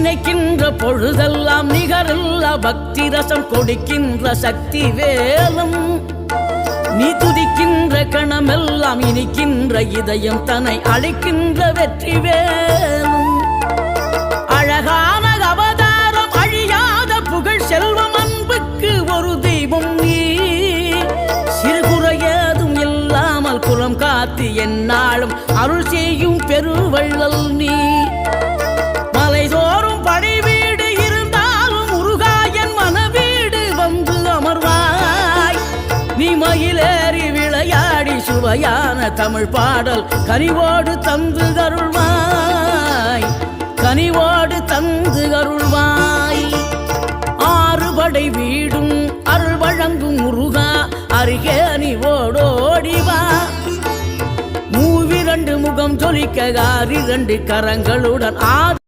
நினைக்கின்ற பொழுதெல்லாம் நிகரில்ல பக்தி ரசம் கொடுக்கின்ற சக்தி வேலும் நீ துதிக்கின்ற கணமெல்லாம் இனிக்கின்ற இதயம் தன்னை அழைக்கின்ற வெற்றி வேலும் அழகான அவதாரம் அழியாத புகழ் செல்வம் அன்புக்கு ஒரு தெய்வம் நீ சிறுகுறையதும் இல்லாமல் குலம் காத்து எந்நாளும் அருள் செய்யும் பெருவள்ளல் நீ மலைதோறும் படை வீடு இருந்தாலும் முருகாயன் மனவீடு வந்து அமர்வாய் நீ மயிலேறி விளையாடி சுவையான தமிழ் பாடல் கனிவோடு தந்து அருள்வாய் கனிவோடு தந்து அருள்வாய் ஆறுபடை வீடும் அருள் வழங்கும் முருகா அருகே நீ ஓடோடிவா மூவிரண்டு முகம் ஜொலிக்க 6 கரங்களுடன்